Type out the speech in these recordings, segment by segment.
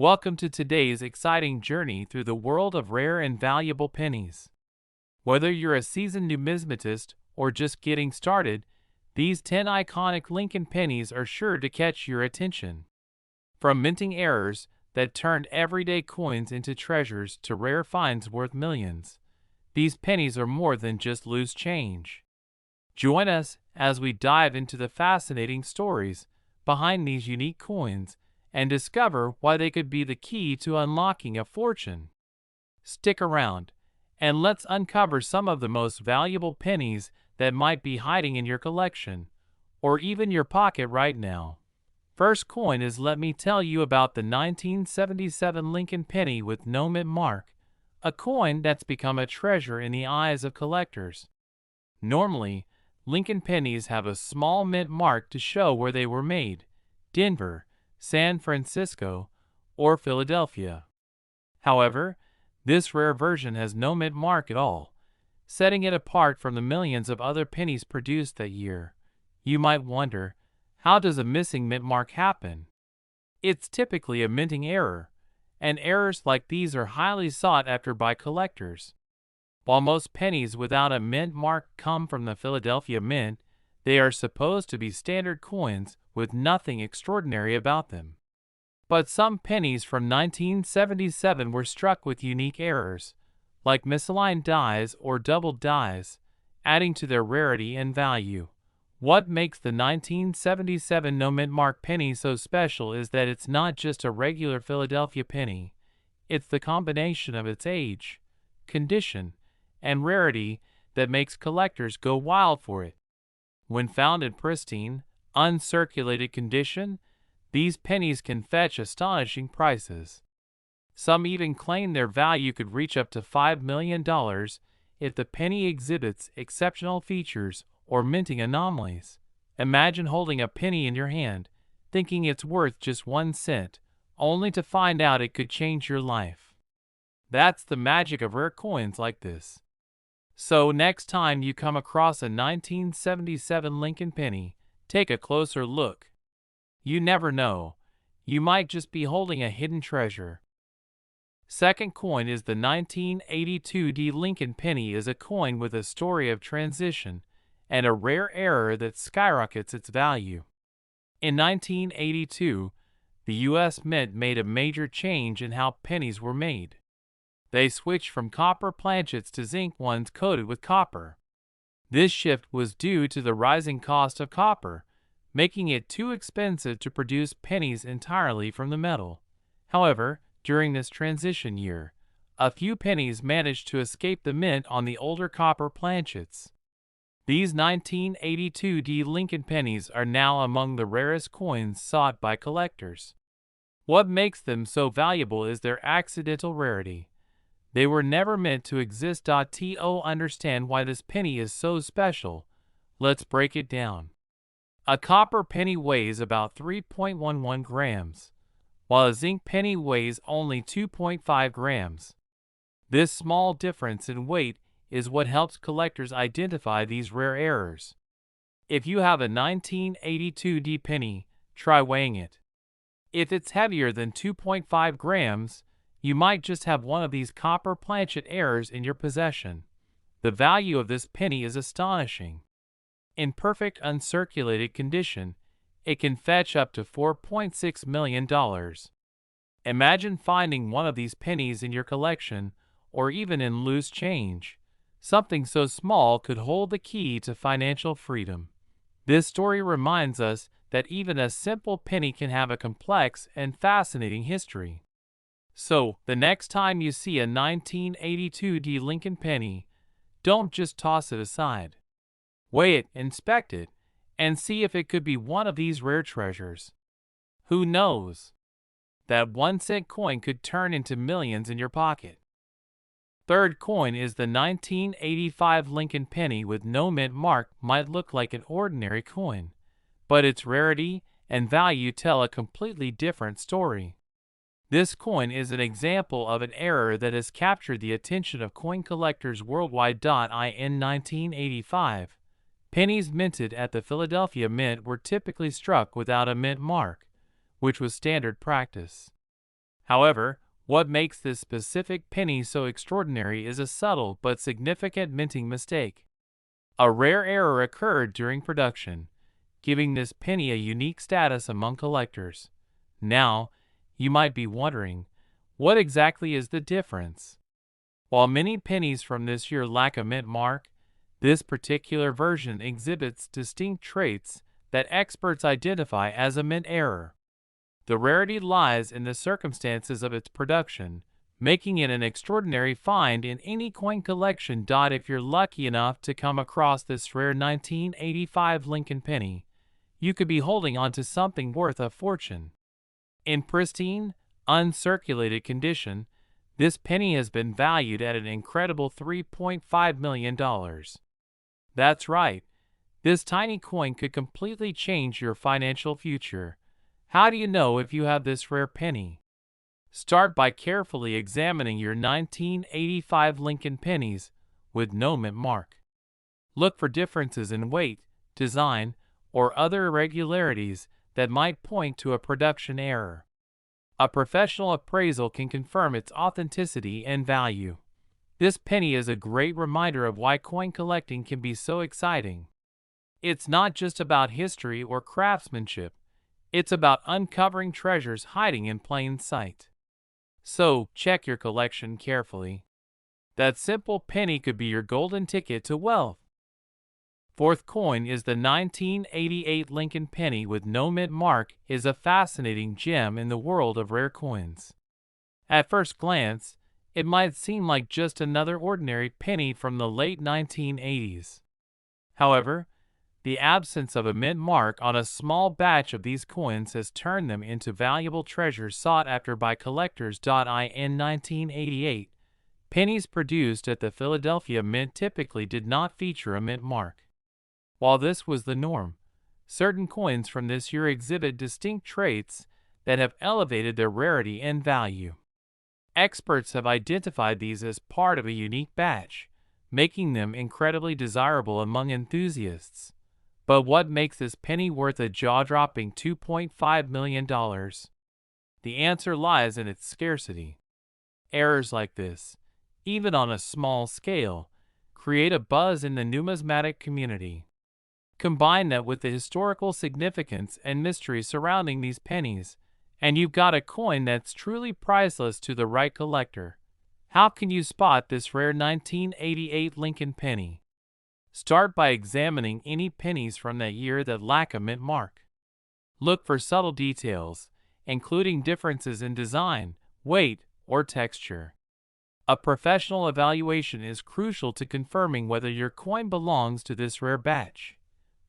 Welcome to today's exciting journey through the world of rare and valuable pennies. Whether you're a seasoned numismatist or just getting started, these 10 iconic Lincoln pennies are sure to catch your attention. From minting errors that turned everyday coins into treasures to rare finds worth millions, these pennies are more than just loose change. Join us as we dive into the fascinating stories behind these unique coins and discover why they could be the key to unlocking a fortune. Stick around, and let's uncover some of the most valuable pennies that might be hiding in your collection, or even your pocket right now. First coin is let me tell you about the 1977 Lincoln penny with no mint mark, a coin that's become a treasure in the eyes of collectors. Normally, Lincoln pennies have a small mint mark to show where they were made: Denver, San Francisco, or Philadelphia. However, this rare version has no mint mark at all, setting it apart from the millions of other pennies produced that year. You might wonder, how does a missing mint mark happen? It's typically a minting error, and errors like these are highly sought after by collectors. While most pennies without a mint mark come from the Philadelphia Mint, they are supposed to be standard coins with nothing extraordinary about them. But some pennies from 1977 were struck with unique errors, like misaligned dies or doubled dies, adding to their rarity and value. What makes the 1977 no mint mark penny so special is that it's not just a regular Philadelphia penny. It's the combination of its age, condition, and rarity that makes collectors go wild for it. When found in pristine, uncirculated condition, these pennies can fetch astonishing prices. Some even claim their value could reach up to $5 million if the penny exhibits exceptional features or minting anomalies. Imagine holding a penny in your hand, thinking it's worth just 1 cent, only to find out it could change your life. That's the magic of rare coins like this. So next time you come across a 1977 Lincoln penny, take a closer look. You never know, you might just be holding a hidden treasure. Second coin is the 1982 Lincoln penny, is a coin with a story of transition and a rare error that skyrockets its value. In 1982, the U.S. Mint made a major change in how pennies were made. They switched from copper planchets to zinc ones coated with copper. This shift was due to the rising cost of copper, making it too expensive to produce pennies entirely from the metal. However, during this transition year, a few pennies managed to escape the mint on the older copper planchets. These 1982 Lincoln pennies are now among the rarest coins sought by collectors. What makes them so valuable is their accidental rarity. They were never meant to exist. To understand why this penny is so special, let's break it down. A copper penny weighs about 3.11 grams, while a zinc penny weighs only 2.5 grams. This small difference in weight is what helps collectors identify these rare errors. If you have a 1982 penny, try weighing it. If it's heavier than 2.5 grams, you might just have one of these copper planchet errors in your possession. The value of this penny is astonishing. In perfect uncirculated condition, it can fetch up to $4.6 million. Imagine finding one of these pennies in your collection, or even in loose change. Something so small could hold the key to financial freedom. This story reminds us that even a simple penny can have a complex and fascinating history. So, the next time you see a 1982 Lincoln penny, don't just toss it aside. Weigh it, inspect it, and see if it could be one of these rare treasures. Who knows? That 1-cent coin could turn into millions in your pocket. Third coin is the 1985 Lincoln penny with no mint mark. Might look like an ordinary coin, but its rarity and value tell a completely different story. This coin is an example of an error that has captured the attention of coin collectors worldwide. In 1985, pennies minted at the Philadelphia Mint were typically struck without a mint mark, which was standard practice. However, what makes this specific penny so extraordinary is a subtle but significant minting mistake. A rare error occurred during production, giving this penny a unique status among collectors. Now, you might be wondering, what exactly is the difference? While many pennies from this year lack a mint mark, this particular version exhibits distinct traits that experts identify as a mint error. The rarity lies in the circumstances of its production, making it an extraordinary find in any coin collection. If you're lucky enough to come across this rare 1985 Lincoln penny, you could be holding on to something worth a fortune. In pristine, uncirculated condition, this penny has been valued at an incredible $3.5 million. That's right, this tiny coin could completely change your financial future. How do you know if you have this rare penny? Start by carefully examining your 1985 Lincoln pennies with no mint mark. Look for differences in weight, design, or other irregularities that might point to a production error. A professional appraisal can confirm its authenticity and value. This penny is a great reminder of why coin collecting can be so exciting. It's not just about history or craftsmanship. It's about uncovering treasures hiding in plain sight. So, check your collection carefully. That simple penny could be your golden ticket to wealth. Fourth coin is the 1988 Lincoln penny with no mint mark is a fascinating gem in the world of rare coins. At first glance, it might seem like just another ordinary penny from the late 1980s. However, the absence of a mint mark on a small batch of these coins has turned them into valuable treasures sought after by collectors. In 1988, pennies produced at the Philadelphia Mint typically did not feature a mint mark. While this was the norm, certain coins from this year exhibit distinct traits that have elevated their rarity and value. Experts have identified these as part of a unique batch, making them incredibly desirable among enthusiasts. But what makes this penny worth a jaw-dropping $2.5 million? The answer lies in its scarcity. Errors like this, even on a small scale, create a buzz in the numismatic community. Combine that with the historical significance and mystery surrounding these pennies, and you've got a coin that's truly priceless to the right collector. How can you spot this rare 1988 Lincoln penny? Start by examining any pennies from that year that lack a mint mark. Look for subtle details, including differences in design, weight, or texture. A professional evaluation is crucial to confirming whether your coin belongs to this rare batch.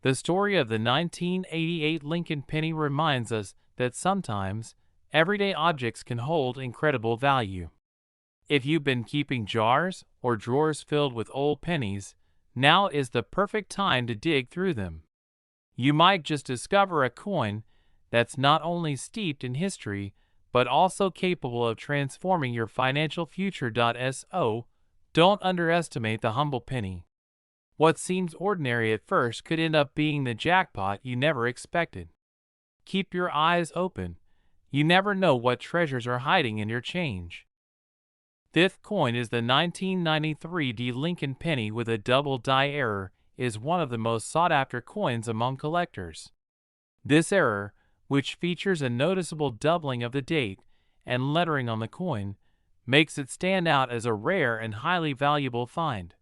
The story of the 1988 Lincoln penny reminds us that sometimes everyday objects can hold incredible value. If you've been keeping jars or drawers filled with old pennies, now is the perfect time to dig through them. You might just discover a coin that's not only steeped in history, but also capable of transforming your financial future. So, don't underestimate the humble penny. What seems ordinary at first could end up being the jackpot you never expected. Keep your eyes open. You never know what treasures are hiding in your change. Fifth coin is the 1993 Lincoln penny with a double die error is one of the most sought-after coins among collectors. This error, which features a noticeable doubling of the date and lettering on the coin, makes it stand out as a rare and highly valuable find.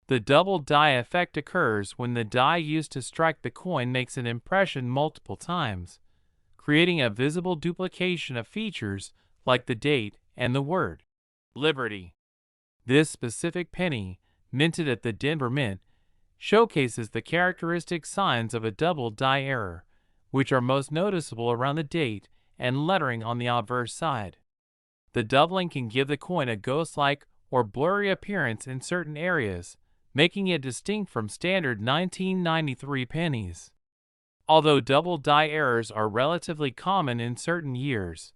The double die effect occurs when the die used to strike the coin makes an impression multiple times, creating a visible duplication of features like the date and the word Liberty. This specific penny, minted at the Denver Mint, showcases the characteristic signs of a double die error, which are most noticeable around the date and lettering on the obverse side. The doubling can give the coin a ghost-like or blurry appearance in certain areas, making it distinct from standard 1993 pennies. Although double die errors are relatively common in certain years,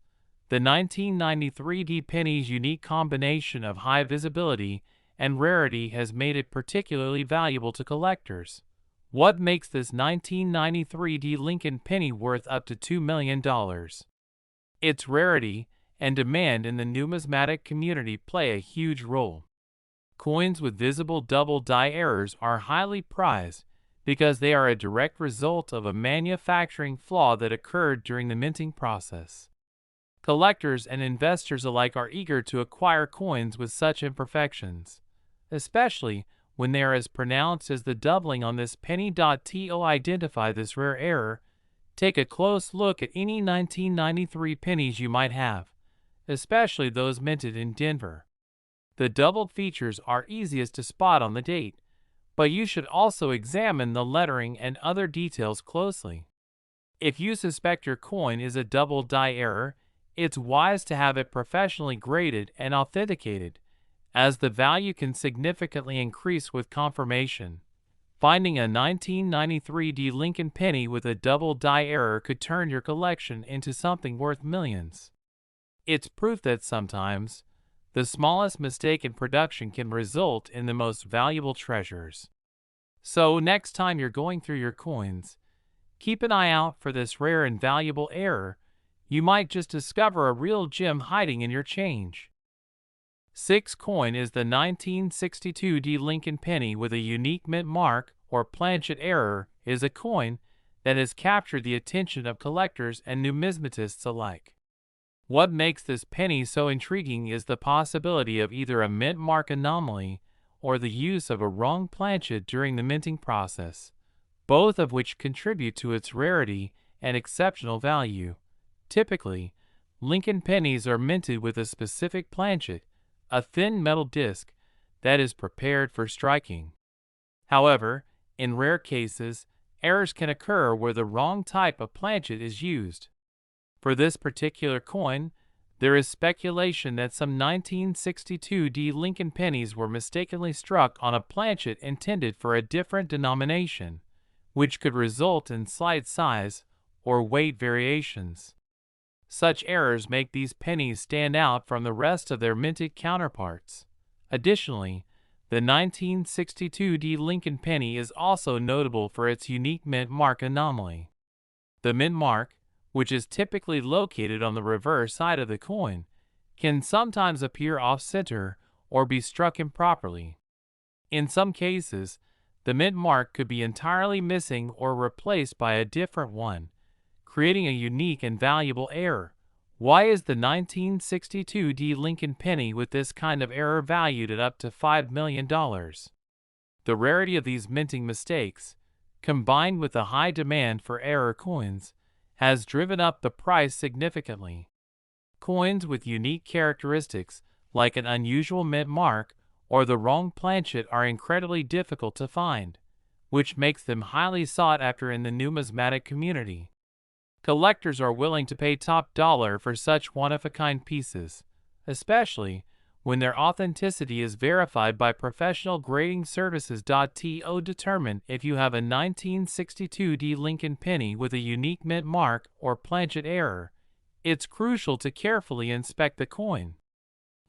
the 1993 penny's unique combination of high visibility and rarity has made it particularly valuable to collectors. What makes this 1993 Lincoln penny worth up to $2 million? Its rarity and demand in the numismatic community play a huge role. Coins with visible double die errors are highly prized because they are a direct result of a manufacturing flaw that occurred during the minting process. Collectors and investors alike are eager to acquire coins with such imperfections, especially when they are as pronounced as the doubling on this penny. To identify this rare error, take a close look at any 1993 pennies you might have, especially those minted in Denver. The doubled features are easiest to spot on the date, but you should also examine the lettering and other details closely. If you suspect your coin is a double die error, it's wise to have it professionally graded and authenticated, as the value can significantly increase with confirmation. Finding a 1993 D Lincoln penny with a double die error could turn your collection into something worth millions. It's proof that sometimes the smallest mistake in production can result in the most valuable treasures. So next time you're going through your coins, keep an eye out for this rare and valuable error. You might just discover a real gem hiding in your change. 6 coin is the 1962 D Lincoln penny with a unique mint mark or planchet error is a coin that has captured the attention of collectors and numismatists alike. What makes this penny so intriguing is the possibility of either a mint mark anomaly or the use of a wrong planchet during the minting process, both of which contribute to its rarity and exceptional value. Typically, Lincoln pennies are minted with a specific planchet, a thin metal disc that is prepared for striking. However, in rare cases, errors can occur where the wrong type of planchet is used. For this particular coin, there is speculation that some 1962 D Lincoln pennies were mistakenly struck on a planchet intended for a different denomination, which could result in slight size or weight variations. Such errors make these pennies stand out from the rest of their minted counterparts. Additionally, the 1962 D Lincoln penny is also notable for its unique mint mark anomaly. The mint mark, which is typically located on the reverse side of the coin, can sometimes appear off-center or be struck improperly. In some cases, the mint mark could be entirely missing or replaced by a different one, creating a unique and valuable error. Why is the 1962 D Lincoln penny with this kind of error valued at up to $5 million? The rarity of these minting mistakes, combined with the high demand for error coins, has driven up the price significantly. Coins with unique characteristics, like an unusual mint mark or the wrong planchet, are incredibly difficult to find, which makes them highly sought after in the numismatic community. Collectors are willing to pay top dollar for such one-of-a-kind pieces, especially when their authenticity is verified by professional grading services. To determine if you have a 1962 D Lincoln penny with a unique mint mark or planchet error, it's crucial to carefully inspect the coin.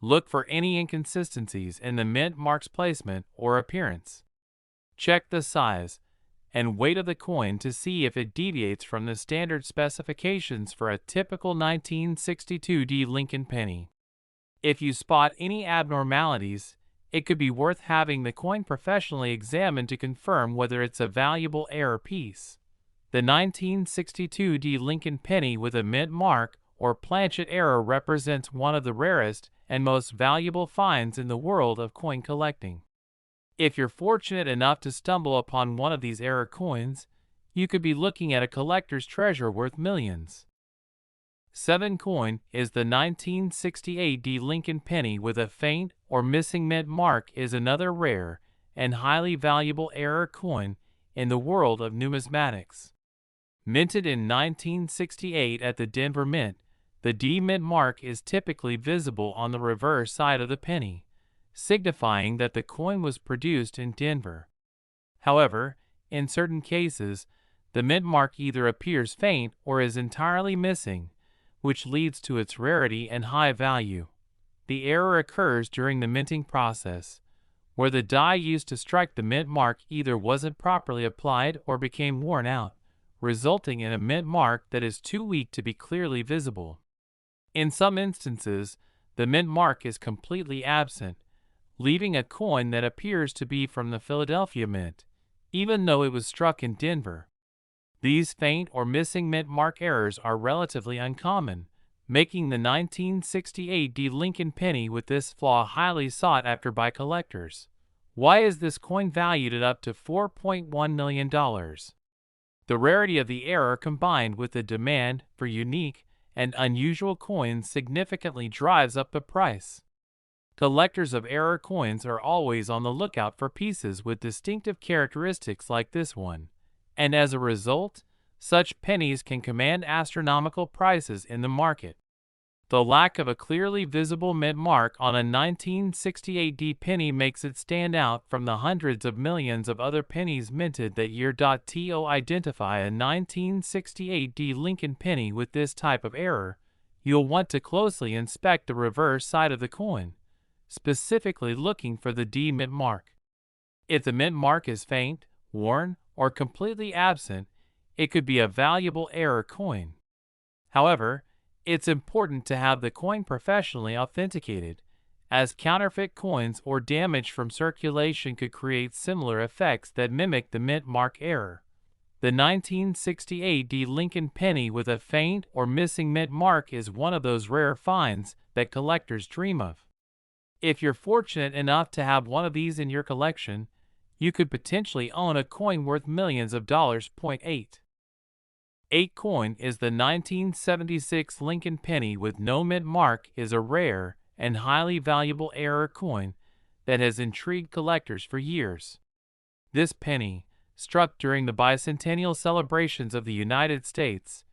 Look for any inconsistencies in the mint mark's placement or appearance. Check the size and weight of the coin to see if it deviates from the standard specifications for a typical 1962 D Lincoln penny. If you spot any abnormalities, it could be worth having the coin professionally examined to confirm whether it's a valuable error piece. The 1962 D Lincoln penny with a mint mark or planchet error represents one of the rarest and most valuable finds in the world of coin collecting. If you're fortunate enough to stumble upon one of these error coins, you could be looking at a collector's treasure worth millions. 7 coin is the 1968 D Lincoln penny with a faint or missing mint mark is another rare and highly valuable error coin in the world of numismatics. Minted in 1968 at the Denver Mint, the D mint mark is typically visible on the reverse side of the penny, signifying that the coin was produced in Denver. However, in certain cases, the mint mark either appears faint or is entirely missing, which leads to its rarity and high value. The error occurs during the minting process, where the die used to strike the mint mark either wasn't properly applied or became worn out, resulting in a mint mark that is too weak to be clearly visible. In some instances, the mint mark is completely absent, leaving a coin that appears to be from the Philadelphia Mint, even though it was struck in Denver. These faint or missing mint mark errors are relatively uncommon, making the 1968 Lincoln penny with this flaw highly sought after by collectors. Why is this coin valued at up to $4.1 million? The rarity of the error combined with the demand for unique and unusual coins significantly drives up the price. Collectors of error coins are always on the lookout for pieces with distinctive characteristics like this one, and as a result, such pennies can command astronomical prices in the market. The lack of a clearly visible mint mark on a 1968 penny makes it stand out from the hundreds of millions of other pennies minted that year. To identify a 1968 Lincoln penny with this type of error, you'll want to closely inspect the reverse side of the coin, specifically looking for the D mint mark. If the mint mark is faint, worn, or completely absent, it could be a valuable error coin. However, it's important to have the coin professionally authenticated, as counterfeit coins or damage from circulation could create similar effects that mimic the mint mark error. The 1968 Lincoln penny with a faint or missing mint mark is one of those rare finds that collectors dream of. If you're fortunate enough to have one of these in your collection, you could potentially own a coin worth millions of dollars. 8 coin is the 1976 Lincoln penny with no mint mark is a rare and highly valuable error coin that has intrigued collectors for years. This penny, struck during the bicentennial celebrations of the United States,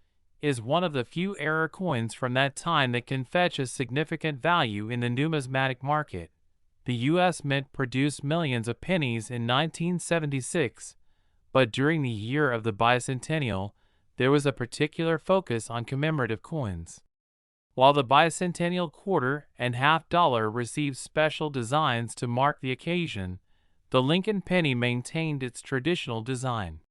is one of the few error coins from that time that can fetch a significant value in the numismatic market. The U.S. Mint produced millions of pennies in 1976, but during the year of the bicentennial, there was a particular focus on commemorative coins. While the bicentennial quarter and half dollar received special designs to mark the occasion, the Lincoln penny maintained its traditional design.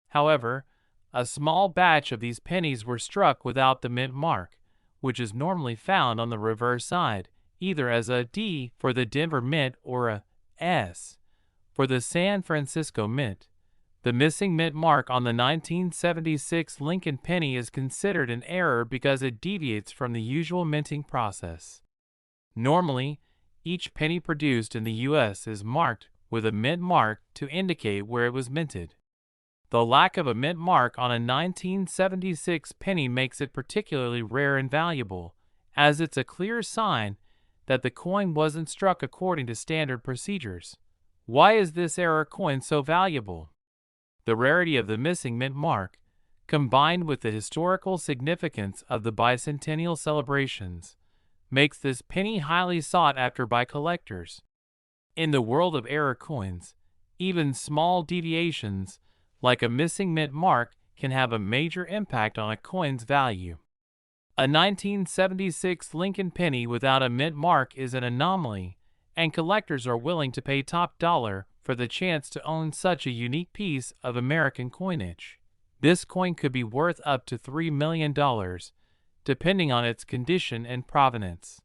However, a small batch of these pennies were struck without the mint mark, which is normally found on the reverse side, either as a D for the Denver Mint or a S for the San Francisco Mint. The missing mint mark on the 1976 Lincoln penny is considered an error because it deviates from the usual minting process. Normally, each penny produced in the U.S. is marked with a mint mark to indicate where it was minted. The lack of a mint mark on a 1976 penny makes it particularly rare and valuable, as it's a clear sign that the coin wasn't struck according to standard procedures. Why is this error coin so valuable? The rarity of the missing mint mark, combined with the historical significance of the bicentennial celebrations, makes this penny highly sought after by collectors. In the world of error coins, even small deviations, like a missing mint mark, can have a major impact on a coin's value. A 1976 Lincoln penny without a mint mark is an anomaly, and collectors are willing to pay top dollar for the chance to own such a unique piece of American coinage. This coin could be worth up to $3 million, depending on its condition and provenance.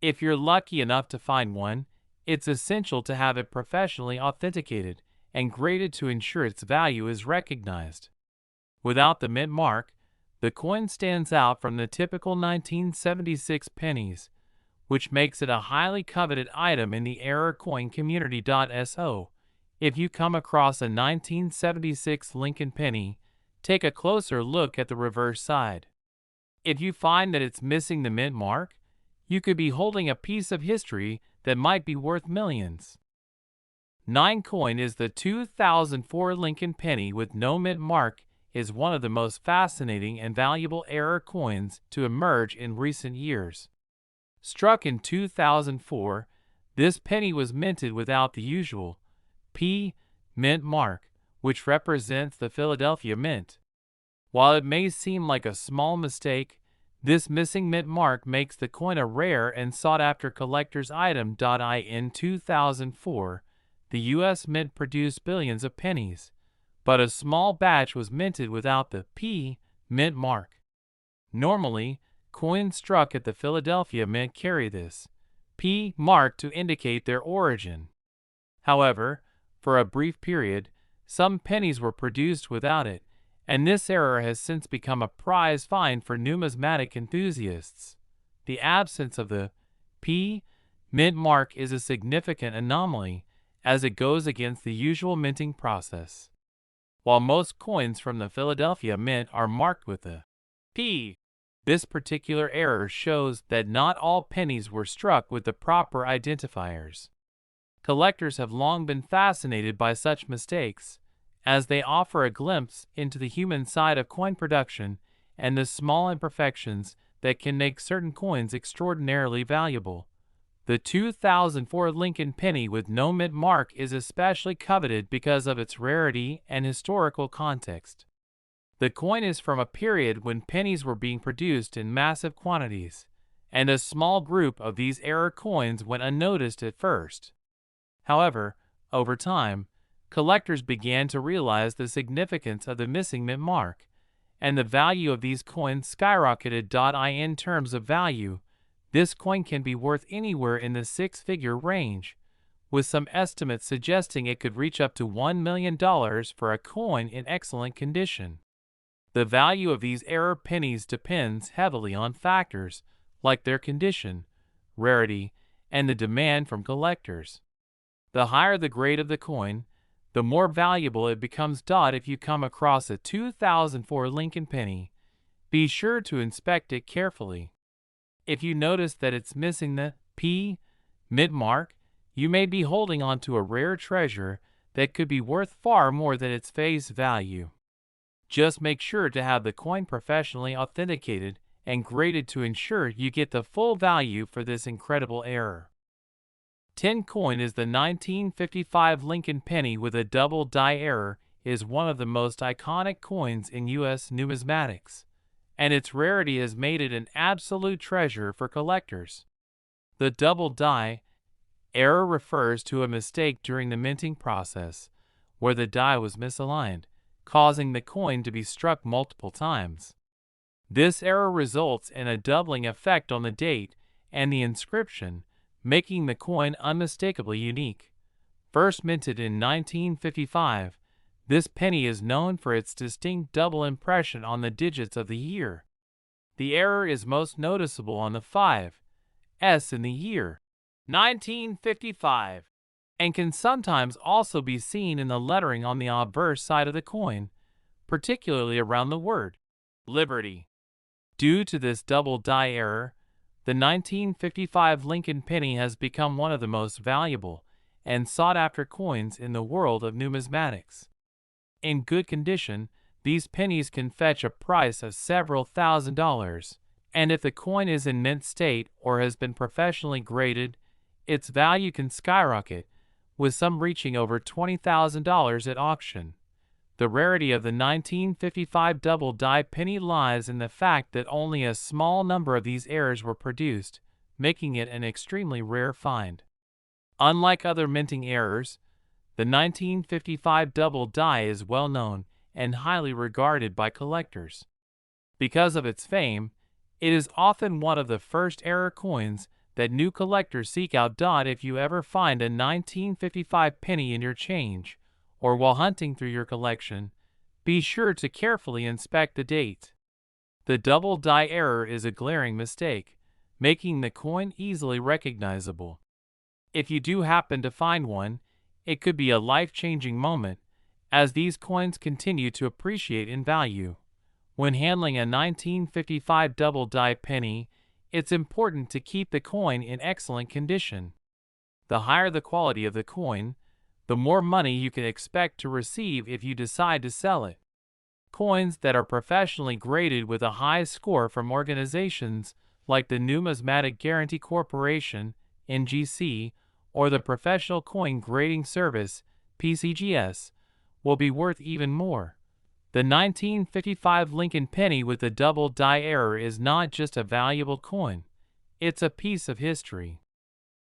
If you're lucky enough to find one, it's essential to have it professionally authenticated and graded to ensure its value is recognized. Without the mint mark, the coin stands out from the typical 1976 pennies, which makes it a highly coveted item in the error coin community. So, if you come across a 1976 Lincoln penny, take a closer look at the reverse side. If you find that it's missing the mint mark, you could be holding a piece of history that might be worth millions. 9 coin is the 2004 Lincoln penny with no mint mark is one of the most fascinating and valuable error coins to emerge in recent years. Struck in 2004, this penny was minted without the usual P mint mark, which represents the Philadelphia Mint. While it may seem like a small mistake, this missing mint mark makes the coin a rare and sought-after collector's item. In 2004, the U.S. Mint produced billions of pennies, but a small batch was minted without the P mint mark. Normally, Coins struck at the Philadelphia Mint carry this P mark to indicate their origin. However, for a brief period, some pennies were produced without it, and this error has since become a prize find for numismatic enthusiasts. The absence of the P mint mark is a significant anomaly, as it goes against the usual minting process. While most coins from the Philadelphia Mint are marked with the P, this particular error shows that not all pennies were struck with the proper identifiers. Collectors have long been fascinated by such mistakes, as they offer a glimpse into the human side of coin production and the small imperfections that can make certain coins extraordinarily valuable. The 2004 Lincoln penny with no mint mark is especially coveted because of its rarity and historical context. The coin is from a period when pennies were being produced in massive quantities, and a small group of these error coins went unnoticed at first. However, over time, collectors began to realize the significance of the missing mint mark, and the value of these coins skyrocketed. In terms of value, this coin can be worth anywhere in the six-figure range, with some estimates suggesting it could reach up to $1 million for a coin in excellent condition. The value of these error pennies depends heavily on factors like their condition, rarity, and the demand from collectors. The higher the grade of the coin, the more valuable it becomes. If you come across a 2004 Lincoln penny, be sure to inspect it carefully. If you notice that it's missing the P mint mark, you may be holding on to a rare treasure that could be worth far more than its face value. Just make sure to have the coin professionally authenticated and graded to ensure you get the full value for this incredible error. 10 coin is the 1955 Lincoln penny with a double die error is one of the most iconic coins in U.S. numismatics, and its rarity has made it an absolute treasure for collectors. The double die error refers to a mistake during the minting process, where the die was misaligned, causing the coin to be struck multiple times. This error results in a doubling effect on the date and the inscription, making the coin unmistakably unique. First minted in 1955, this penny is known for its distinct double impression on the digits of the year. The error is most noticeable on the 5s in the year 1955, and can sometimes also be seen in the lettering on the obverse side of the coin, particularly around the word Liberty. Due to this double die error, the 1955 Lincoln penny has become one of the most valuable and sought-after coins in the world of numismatics. In good condition, these pennies can fetch a price of several $1,000s, and if the coin is in mint state or has been professionally graded, its value can skyrocket, with some reaching over $20,000 at auction. The rarity of the 1955 double die penny lies in the fact that only a small number of these errors were produced, making it an extremely rare find. Unlike other minting errors, the 1955 double die is well known and highly regarded by collectors. Because of its fame, it is often one of the first error coins that new collectors seek out. If you ever find a 1955 penny in your change, or while hunting through your collection, be sure to carefully inspect the date. The double die error is a glaring mistake, making the coin easily recognizable. If you do happen to find one, it could be a life-changing moment, as these coins continue to appreciate in value. When handling a 1955 double die penny, it's important to keep the coin in excellent condition. The higher the quality of the coin, the more money you can expect to receive if you decide to sell it. Coins that are professionally graded with a high score from organizations like the Numismatic Guarantee Corporation, NGC, or the Professional Coin Grading Service, PCGS, will be worth even more. The 1955 Lincoln penny with the double die error is not just a valuable coin, it's a piece of history.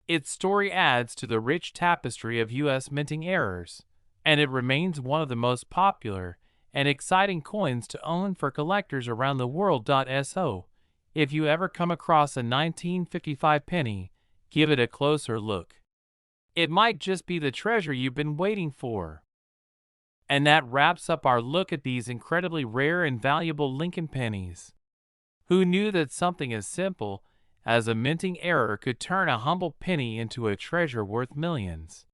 Its story adds to the rich tapestry of U.S. minting errors, and it remains one of the most popular and exciting coins to own for collectors around the world. So, If you ever come across a 1955 penny, give it a closer look. It might just be the treasure you've been waiting for. And that wraps up our look at these incredibly rare and valuable Lincoln pennies. Who knew that something as simple as a minting error could turn a humble penny into a treasure worth millions?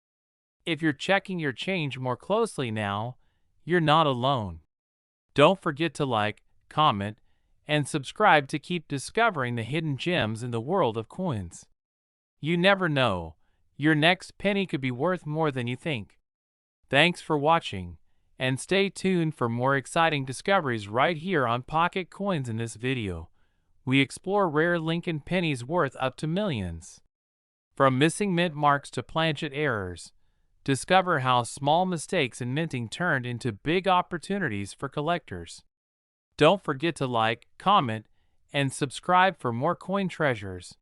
If you're checking your change more closely now, you're not alone. Don't forget to like, comment, and subscribe to keep discovering the hidden gems in the world of coins. You never know, your next penny could be worth more than you think. Thanks for watching, and stay tuned for more exciting discoveries right here on Pocket Coins. In this video, we explore rare Lincoln pennies worth up to millions. From missing mint marks to planchet errors, discover how small mistakes in minting turned into big opportunities for collectors. Don't forget to like, comment, and subscribe for more coin treasures.